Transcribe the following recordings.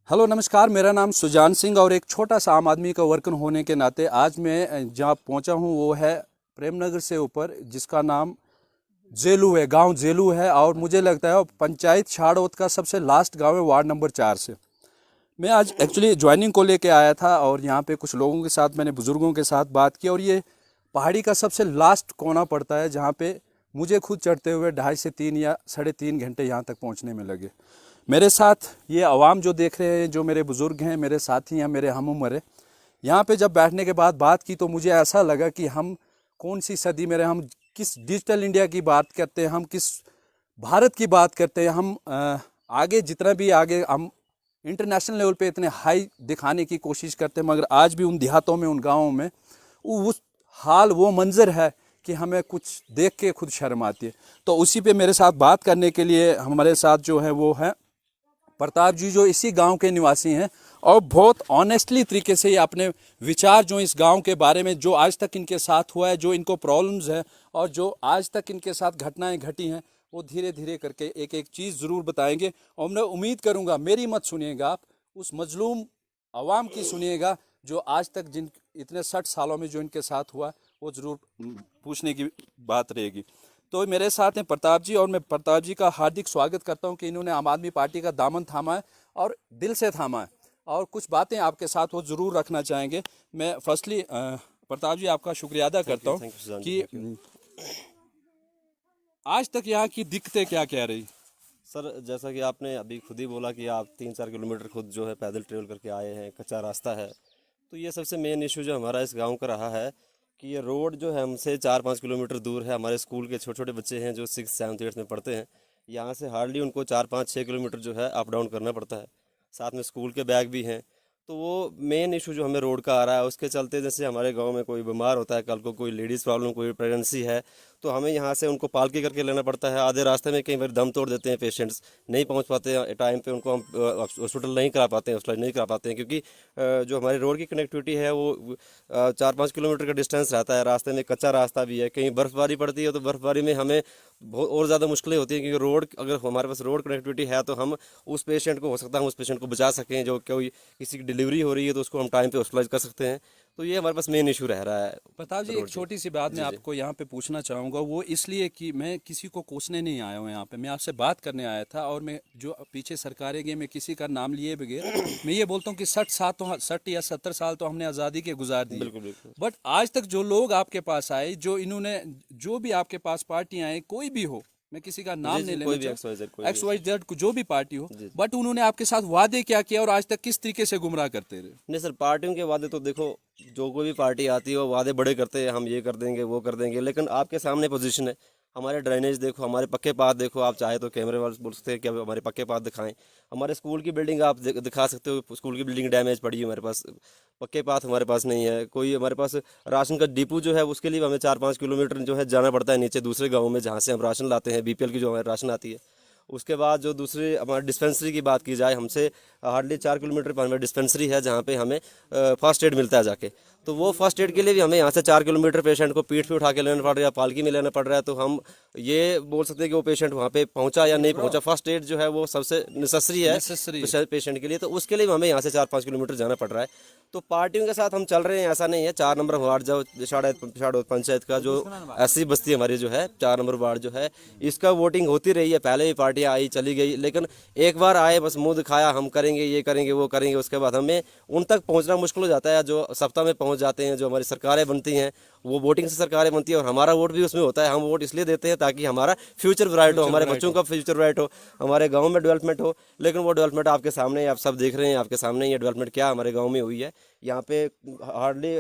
Hello नमस्कार, मेरा नाम सुजान सिंह और एक छोटा सा आम आदमी का वर्कर होने के नाते आज मैं जहाँ पहुँचा हूँ वो है प्रेमनगर से ऊपर, जिसका नाम जेलू है, गांव जेलू है। और मुझे लगता है वो पंचायत छाड़ोत का सबसे लास्ट गांव है, वार्ड नंबर 4 से। मैं आज एक्चुअली ज्वाइनिंग को लेके आया था और यहाँ पे कुछ लोगों के साथ, मैंने बुज़ुर्गों के साथ बात की। और ये पहाड़ी का सबसे लास्ट कोना पड़ता है जहाँ पे मुझे खुद चढ़ते हुए 2.5 से 3 या 3.5 घंटे यहाँ तक पहुँचने में लगे। मेरे साथ ये आवाम जो देख रहे हैं, जो मेरे बुज़ुर्ग हैं, मेरे साथी हैं, मेरे हम उम्र है, यहाँ पे जब बैठने के बाद बात की तो मुझे ऐसा लगा कि हम कौन सी सदी में रहे, हम किस डिजिटल इंडिया की बात करते हैं, हम किस भारत की बात करते हैं। हम आगे जितना भी आगे हम इंटरनेशनल लेवल पे इतने हाई दिखाने की कोशिश करते हैं, मगर आज भी उन देहातों में, उन गाँवों में उस हाल, वो मंजर है कि हमें कुछ देख के खुद शर्म आती है। तो उसी पे मेरे साथ बात करने के लिए हमारे साथ जो है वो है प्रताप जी, जो इसी गांव के निवासी हैं और बहुत ऑनेस्टली तरीके से ये अपने विचार जो इस गांव के बारे में, जो आज तक इनके साथ हुआ है, जो इनको प्रॉब्लम्स है और जो आज तक इनके साथ घटनाएं घटी हैं, वो धीरे धीरे करके एक एक चीज़ ज़रूर बताएंगे। और मैं उम्मीद करूंगा मेरी मत सुनिएगा आप, उस मजलूम आवाम की सुनिएगा, जो आज तक जिन इतने 60 सालों में जो इनके साथ हुआ वो ज़रूर पूछने की बात रहेगी। तो मेरे साथ हैं प्रताप जी, और मैं प्रताप जी का हार्दिक स्वागत करता हूं कि इन्होंने आम आदमी पार्टी का दामन थामा है और दिल से थामा है, और कुछ बातें आपके साथ वो ज़रूर रखना चाहेंगे। मैं फर्स्टली प्रताप जी आपका शुक्रिया अदा करता हूं कि आज तक यहाँ की दिक्कतें क्या कह रही। सर, जैसा कि आपने अभी खुद ही बोला कि आप 3-4 किलोमीटर खुद जो है पैदल ट्रेवल करके आए हैं, कच्चा रास्ता है। तो ये सबसे मेन इशू जो हमारा इस गांव का रहा है कि ये रोड जो है हमसे 4-5 किलोमीटर दूर है। हमारे स्कूल के छोटे छोटे बच्चे हैं जो 6th 7th 8th में पढ़ते हैं, यहाँ से हार्डली उनको 4-5-6 किलोमीटर जो है अप डाउन करना पड़ता है। साथ में स्कूल के बैग भी हैं। तो वो मेन इशू जो हमें रोड का आ रहा है, उसके चलते जैसे हमारे गांव में कोई बीमार होता है, कल को कोई लेडीज़ प्रॉब्लम, कोई प्रेगनेंसी है, तो हमें यहाँ से उनको पालकी करके लेना पड़ता है। आधे रास्ते में कई बार दम तोड़ देते हैं पेशेंट्स, नहीं पहुँच पाते हैं टाइम पे, उनको हम हॉस्पिटल नहीं करा पाते हैं, हॉस्पिटल नहीं करा पाते हैं, क्योंकि जो हमारी रोड की कनेक्टिविटी है वो 4-5 किलोमीटर का डिस्टेंस रहता है। रास्ते में कच्चा रास्ता भी है, कहीं बर्फ़बारी पड़ती है तो बर्फ़बारी में हमें बहुत और ज़्यादा मुश्किलें होती हैं, क्योंकि रोड, अगर हमारे पास रोड कनेक्टिविटी है तो हम उस पेशेंट को, हो सकता है हम उस पेशेंट को बचा सकें, जो कोई किसी की डिलीवरी हो रही है तो उसको हम टाइम पे हॉस्पिटलाइज कर सकते हैं। तो ये हमारे पास मेन इशू रह रहा है प्रताप जी, एक रोड की। छोटी सी बात मैं जी जी। आपको यहाँ पे पूछना चाहूँगा, वो इसलिए कि मैं किसी को कोसने नहीं आया हूँ यहाँ पे, मैं आपसे बात करने आया था। और मैं जो पीछे सरकारें गई, मैं किसी का नाम लिए बगैर मैं ये बोलता हूँ कि 60 या 70 साल तो हमने आज़ादी के गुजार दिए, बिल्कुल बिल्कुल। बट आज तक जो लोग आपके पास आए, जो इन्होंने, जो भी आपके पास पार्टियां आए, कोई भी हो, मैं किसी का नाम जी नहीं जी, लेना कोई भी चाहूँ, X Y X Y Z जो भी पार्टी हो, जी। बट उन्होंने आपके साथ वादे क्या किया और आज तक किस तरीके से गुमराह करते रहे। नहीं सर, पार्टियों के वादे तो देखो, जो कोई भी पार्टी आती है वो वादे बड़े करते हैं, हम ये कर देंगे वो कर देंगे, लेकिन आपके सामने पोजीशन है। हमारे ड्रेनेज देखो, हमारे पक्के पाथ देखो, आप चाहे तो कैमरे वाले बोल सकते हैं कि अब हमारे पक्के पाथ दिखाएं। हमारे स्कूल की बिल्डिंग आप दिखा सकते हो, स्कूल की बिल्डिंग डैमेज पड़ी है हमारे पास, पक्के पाथ हमारे पास नहीं है। कोई हमारे पास राशन का डिपो जो है उसके लिए हमें 4-5 किलोमीटर जो है जाना पड़ता है नीचे दूसरे गाँव में, जहाँ से हम राशन लाते हैं, बीपीएल की जो हमारी राशन आती है। उसके बाद जो दूसरी हमारी डिस्पेंसरी की बात की जाए, हमसे हार्डली 4 किलोमीटर पर हमें डिस्पेंसरी है जहाँ पे हमें फर्स्ट एड मिलता है जाके। तो वो फर्स्ट एड के लिए भी हमें यहाँ से 4 किलोमीटर पेशेंट को पीठ पे उठा के लेना पड़ रहा है, पालकी में लेना पड़ रहा है। तो हम ये बोल सकते हैं कि वो पेशेंट वहाँ पे पहुँचा या नहीं पहुँचा, फर्स्ट एड जो है वो सबसे नेसेसरी है पेशेंट के लिए, तो उसके लिए भी हमें यहाँ से 4-5 किलोमीटर जाना पड़ रहा है। तो पार्टियों के साथ हम चल रहे हैं, ऐसा नहीं है। 4 नंबर वार्ड जो शाड़ पंचायत का जो ऐसी बस्ती हमारी जो है 4 नंबर वार्ड जो है, इसका वोटिंग होती रही है। पहले भी पार्टियां आई चली गई, लेकिन एक बार आए बस मुंह दिखाया, हम करेंगे, ये करेंगे, वो करेंगे, उसके बाद हमें उन तक पहुंचना मुश्किल हो जाता है। जो सप्ताह में पहुंच जाते हैं, जो हमारी सरकारें बनती हैं, वो वोटिंग से सरकारें बनती है और हमारा वोट भी उसमें होता है। हम वोट इसलिए देते हैं ताकि हमारा फ्यूचर ब्राइट हो, हमारे बच्चों का फ्यूचर ब्राइट हो, हमारे गाँव में डेवलपमेंट हो। लेकिन वो डेवलपमेंट आपके सामने है, आप सब देख रहे हैं, आपके सामने ये डेवलपमेंट क्या हमारे गाँव में हुई है। यहाँ पे हार्डली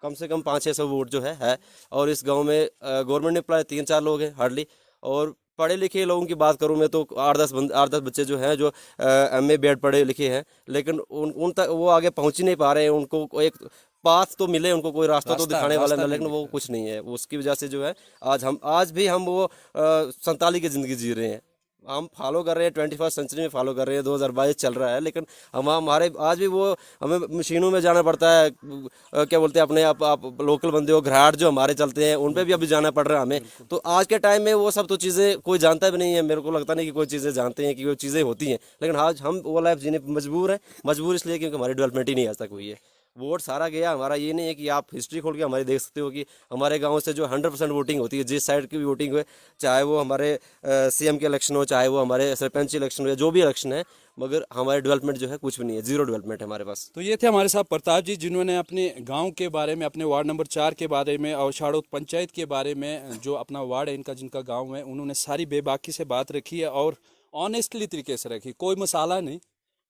कम से कम 500-600 वोट जो है। और इस गांव में गवर्नमेंट ने अप्लाई 3-4 लोग हैं हार्डली। और पढ़े लिखे लोगों की बात करूं मैं तो 8-10 बच्चे जो हैं जो एमए बीएड पढ़े लिखे हैं, लेकिन उन तक वो आगे पहुंच ही नहीं पा रहे हैं। उनको एक पाथ तो मिले, उनको कोई रास्ता तो दिखाने वाला मिले, लेकिन वो कुछ नहीं है। उसकी वजह से जो है आज भी हम वो संताली की ज़िंदगी जी रहे हैं। हम फॉलो कर रहे हैं, 21st सेंचुरी में फॉलो कर रहे हैं, 2022 चल रहा है, लेकिन हम हमारे आज भी वो हमें मशीनों में जाना पड़ता है। क्या बोलते हैं अपने आप लोकल बंदे हो, घराट जो हमारे चलते हैं उन पे भी अभी जाना पड़ रहा है हमें। तो आज के टाइम में वो सब तो चीज़ें कोई जानता भी नहीं है, मेरे को लगता नहीं कि कोई चीज़ें जानते हैं कि वो चीज़ें होती हैं, लेकिन आज हम वो लाइफ जीने पे मजबूर हैं। मजबूर इसलिए क्योंकि हमारी डेवलपमेंट ही नहीं आज तक हुई है। वोट सारा गया हमारा, ये नहीं है कि आप हिस्ट्री खोल के हमारी देख सकते हो कि हमारे गांव से जो 100% वोटिंग होती है, जिस साइड की भी वोटिंग हुए, चाहे वो हमारे सीएम के इलेक्शन हो, चाहे वो हमारे सरपंच इलेक्शन हो, या जो भी इलेक्शन है, मगर हमारे डेवलपमेंट जो है कुछ भी नहीं है, जीरो डेवलपमेंट है हमारे पास। तो ये थे हमारे साथ प्रताप जी, जिन्होंने अपने गांव के बारे में, अपने वार्ड नंबर 4 के बारे में और शाड़ोत पंचायत के बारे में, जो अपना वार्ड है इनका, जिनका गांव है, उन्होंने सारी बेबाकी से बात रखी है और ऑनेस्टली तरीके से रखी। कोई मसाला नहीं,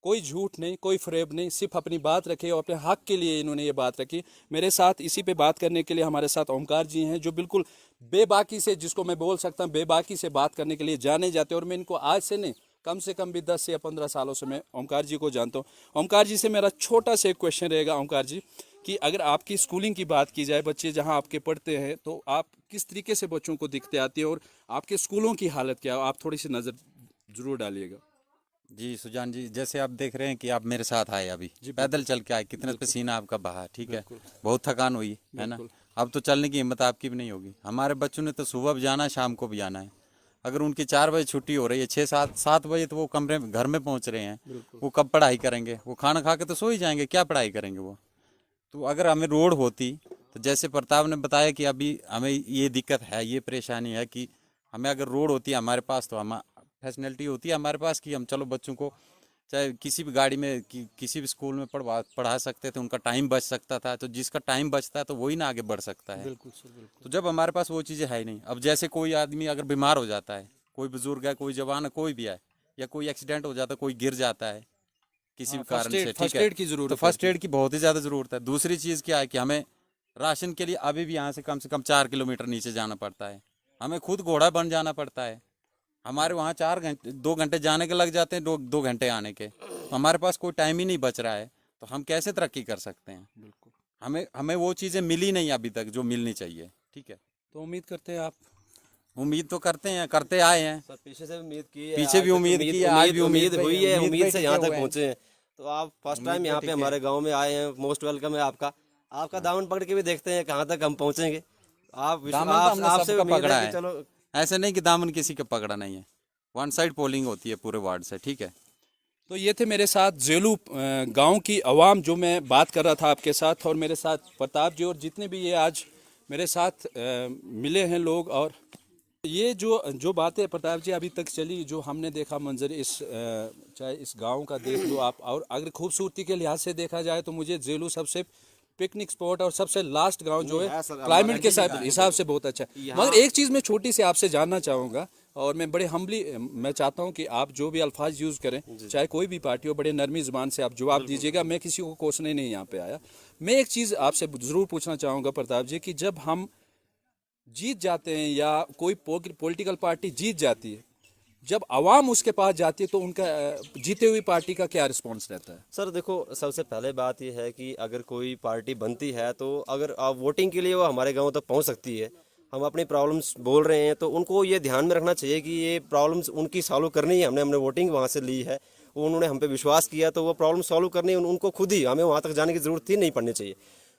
कोई झूठ नहीं, कोई फरेब नहीं, सिर्फ अपनी बात रखी और अपने हक के लिए इन्होंने ये बात रखी। मेरे साथ इसी पे बात करने के लिए हमारे साथ ओमकार जी हैं, जो बिल्कुल बेबाकी से, जिसको मैं बोल सकता हूँ बेबाकी से बात करने के लिए जाने जाते हैं। और मैं इनको आज से नहीं, कम से कम भी 10 या 15 सालों से मैं ओमकार जी को जानता हूँ। ओमकार जी से मेरा छोटा सा एक क्वेश्चन रहेगा ओमकार जी, कि अगर आपकी स्कूलिंग की बात की जाए, बच्चे जहाँ आपके पढ़ते हैं, तो आप किस तरीके से बच्चों को दिखते आती है और आपके स्कूलों की हालत क्या है, आप थोड़ी सी नज़र जरूर डालिएगा। जी सुजान जी, जैसे आप देख रहे हैं कि आप मेरे साथ आए, अभी पैदल चल के आए, कितना पसीना आपका बहा, ठीक है, बहुत थकान हुई है ना। अब तो चलने की हिम्मत आपकी भी नहीं होगी। हमारे बच्चों ने तो सुबह भी जाना है, शाम को भी जाना है। अगर उनकी 4 बजे छुट्टी हो रही है, 6-7 बजे तो वो कमरे घर में पहुंच रहे हैं। वो कब पढ़ाई करेंगे? वो खाना खा के तो सो ही जाएंगे, क्या पढ़ाई करेंगे वो। तो अगर हमें रोड होती, तो जैसे प्रताप ने बताया कि अभी हमें ये दिक्कत है, ये परेशानी है कि हमें अगर रोड होती है हमारे पास, तो हम फैसिलिटी होती है हमारे पास कि हम चलो बच्चों को चाहे किसी भी गाड़ी में किसी भी स्कूल में पढ़ा सकते थे, उनका टाइम बच सकता था। तो जिसका टाइम बचता है तो वही ना आगे बढ़ सकता है। बिल्कुल सर, बिल्कुल। तो जब हमारे पास वो चीज़ें है ही नहीं, अब जैसे कोई आदमी अगर बीमार हो जाता है, कोई बुजुर्ग है, कोई जवान है, कोई भी है, या कोई एक्सीडेंट हो जाता है, कोई गिर जाता है किसी भी कारण से, ठीक फर्स्ट है, एड की जरूरत तो फर्स्ट एड की बहुत ही ज़्यादा ज़रूरत है। दूसरी चीज़ क्या है कि हमें राशन के लिए अभी भी यहाँ से कम 4 किलोमीटर नीचे जाना पड़ता है। हमें खुद घोड़ा बन जाना पड़ता है। हमारे वहाँ 2 घंटे जाने के लग जाते हैं, 2 घंटे आने के। तो हमारे पास कोई टाइम ही नहीं बच रहा है, तो हम कैसे तरक्की कर सकते हैं? बिल्कुल। हमें वो चीज़ें मिली नहीं अभी तक जो मिलनी चाहिए, ठीक है। तो उम्मीद करते हैं आप, उम्मीद तो करते हैं, करते आए हैं, सर पीछे से भी उम्मीद की है, पीछे भी उम्मीद की है, आज भी उम्मीद पे- हुई है, उम्मीद उम्मीद पे से टिके यहाँ तक हुए हैं। पहुँचे हैं। तो आप फर्स्ट टाइम यहाँ पे हमारे गांव में आए हैं, मोस्ट वेलकम है आपका। आपका दामन पकड़ के भी देखते हैं कहाँ तक हम पहुँचेंगे। दामन तो हमने आपसे सबका उम्मीद पकड़ा है कि है, चलो। ऐसे नहीं कि दामन किसी का पकड़ा नहीं है। 1 साइड पोलिंग होती है पूरे वार्ड से, ठीक है। तो ये थे मेरे साथ जेलू गांव की आवाम, जो मैं बात कर रहा था आपके साथ, और मेरे साथ प्रताप जी और जितने भी ये आज मेरे साथ मिले हैं लोग। और ये जो बातें प्रताप जी अभी तक चली, जो हमने देखा मंजर, चाहे इस गांव का देख लो आप, और अगर खूबसूरती के लिहाज से देखा जाए तो मुझे जेलू सबसे पिकनिक स्पॉट और सबसे लास्ट गांव जो है, क्लाइमेट के साथ हिसाब से बहुत अच्छा है। मगर एक चीज़ मैं छोटी सी आपसे जानना चाहूँगा, और मैं बड़े हम्बली मैं चाहता हूँ कि आप जो भी अल्फाज यूज़ करें, चाहे कोई भी पार्टी हो, बड़े नरमी ज़ुबान से आप जवाब दीजिएगा। मैं किसी को कोसने नहीं यहाँ पे आया। मैं एक चीज़ आपसे ज़रूर पूछना चाहूँगा प्रताप जी, कि जब हम जीत जाते हैं या कोई पॉलिटिकल पार्टी जीत जाती है, जब आवाम उसके पास जाती है, तो उनका जीते हुई पार्टी का क्या रिस्पॉन्स रहता है? सर देखो, सबसे पहले बात यह है कि अगर कोई पार्टी बनती है, तो अगर आप वोटिंग के लिए वो हमारे गांव तक पहुंच सकती है, हम अपनी प्रॉब्लम्स बोल रहे हैं, तो उनको ये ध्यान में रखना चाहिए कि ये प्रॉब्लम्स उनकी सॉल्व करनी है। हमने वोटिंग वहाँ से ली है, उन्होंने हम पे विश्वास किया, तो वो प्रॉब्लम सॉल्व करनी है उनको खुद ही, हमें वहाँ तक जाने की ज़रूरत ही नहीं पड़नी चाहिए।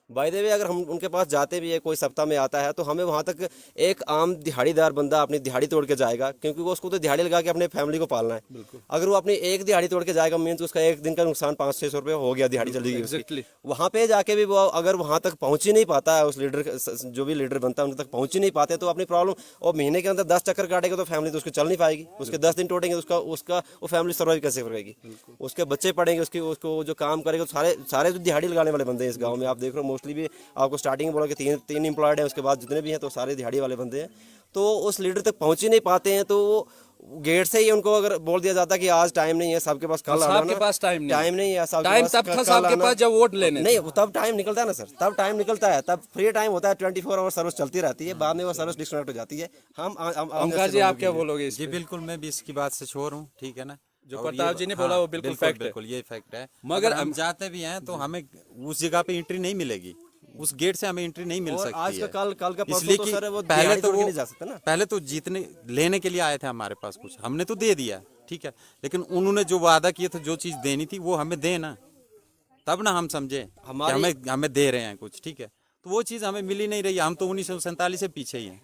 बाय द वे, अगर हम उनके पास जाते भी है, कोई सप्ताह में आता है, तो हमें वहाँ तक एक आम दिहाड़ीदार बंदा अपनी दिहाड़ी तोड़ के जाएगा, क्योंकि वो उसको तो दिहाड़ी लगा के अपने फैमिली को पालना है। अगर वो अपनी एक दिहाड़ी तोड़ के जाएगा, मीन्स उसका एक दिन का नुकसान 500-600 रुपये हो गया, दिहाड़ी चली गई उसकी। वहाँ पे जाके भी वो अगर वहाँ तक पहुँच ही नहीं पाता है, उस लीडर, जो भी लीडर बनता है उन तक पहुँच ही नहीं पाते, तो अपनी प्रॉब्लम, और महीने के अंदर 10 चक्कर काटेगा तो फैमिली तो उसको चल नहीं पाएगी। उसके 10 दिन टूटेंगे, उसका वो फैमिली सर्वाइव कैसे करेगी? उसके बच्चे पढ़ेंगे, उसको जो काम करेगा, सारे जो दिहाड़ी लगाने वाले बंदे हैं इस गाँव में, आप देख रहे हो मोस्टली भी आपको स्टार्टिंग में बोला कि तीन एम्प्लॉयड हैं, उसके बाद जितने भी हैं तो सारे दिहाड़ी वाले बंदे हैं। तो उस लीडर तक पहुंच ही नहीं पाते हैं, तो गेट से ही उनको अगर बोल दिया जाता कि आज टाइम नहीं है, सबके पास कल आना, सबके पास टाइम नहीं है, टाइम तब था सबके पास जब वोट लेने नहीं, तब टाइम निकलता है ना सर, तब टाइम निकलता है, तब फ्री टाइम होता है, 24 आवर सर्विस चलती रहती है, बाद में वो सर्विस डिस्कनेक्ट हो जाती है। ओमकार जी, आप क्या बोलोगे इस जी पे? बिल्कुल, मैं भी इसकी बात से श्योर हूँ, ठीक है ना। जो और प्रताप जी ने बोला वो बिल्कुल फैक्ट है। बिल्कुल ये फैक्ट है। मगर हम जाते भी हैं तो हमें उस जगह पे एंट्री नहीं मिलेगी उस गेट से हमें एंट्री नहीं मिल और सकती आज का है। कल का परसों इसलिए तो कि सर वो पहले दिहाड़ी तो तोड़ के वो नहीं जा सकते ना। पहले तो जीतने लेने के लिए आए थे हमारे पास कुछ, हमने तो दे दिया, ठीक है, लेकिन उन्होंने जो वादा किए थे, जो चीज देनी थी वो हमें दे ना, तब ना हम समझे कि हमारी हमें दे रहे हैं कुछ, ठीक है। तो वो चीज हमें मिल ही नहीं रही, हम तो 1947 से पीछे ही हैं।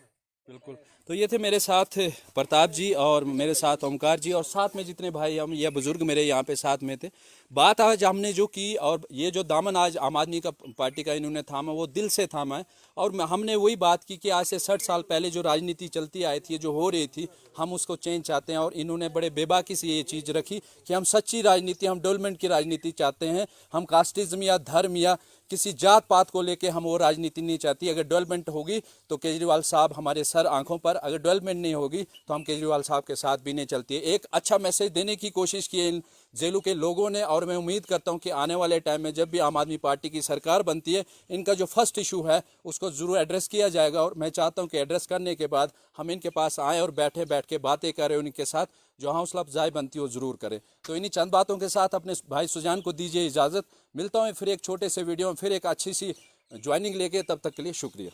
बिल्कुल। तो ये थे मेरे साथ प्रताप जी और मेरे साथ ओमकार जी और साथ में जितने भाई हम या बुजुर्ग मेरे यहाँ पे साथ में थे। बात आज हमने जो की और ये जो दामन आज आम आदमी का पार्टी का इन्होंने थामा वो दिल से थामा है। और हमने वही बात की कि आज से 60 साल पहले जो राजनीति चलती आई थी, जो हो रही थी, हम उसको चेंज चाहते हैं। और इन्होंने बड़े बेबाकी से ये चीज़ रखी कि हम सच्ची राजनीति, हम डेवलपमेंट की राजनीति चाहते हैं। हम कास्टिज्म या धर्म या किसी जात पात को लेके हम वो राजनीति नहीं चाहती। अगर डेवलपमेंट होगी तो केजरीवाल साहब हमारे सर आंखों पर, अगर डेवलपमेंट नहीं होगी तो हम केजरीवाल साहब के साथ भी नहीं चलती है। एक अच्छा मैसेज देने की कोशिश की है इन जेलू के लोगों ने। और मैं उम्मीद करता हूं कि आने वाले टाइम में जब भी आम आदमी पार्टी की सरकार बनती है, इनका जो फर्स्ट इशू है उसको जरूर एड्रेस किया जाएगा। और मैं चाहता हूं कि एड्रेस करने के बाद हम इनके पास आएँ और बैठ के बातें करें, उनके साथ जो हौसला अफजाई बनती हो जरूर करें। तो इन्हीं चंद बातों के साथ अपने भाई सुजान को दीजिए इजाज़त। मिलता हूँ फिर एक छोटे से वीडियो में, फिर एक अच्छी सी ज्वाइनिंग लेके। तब तक के लिए शुक्रिया।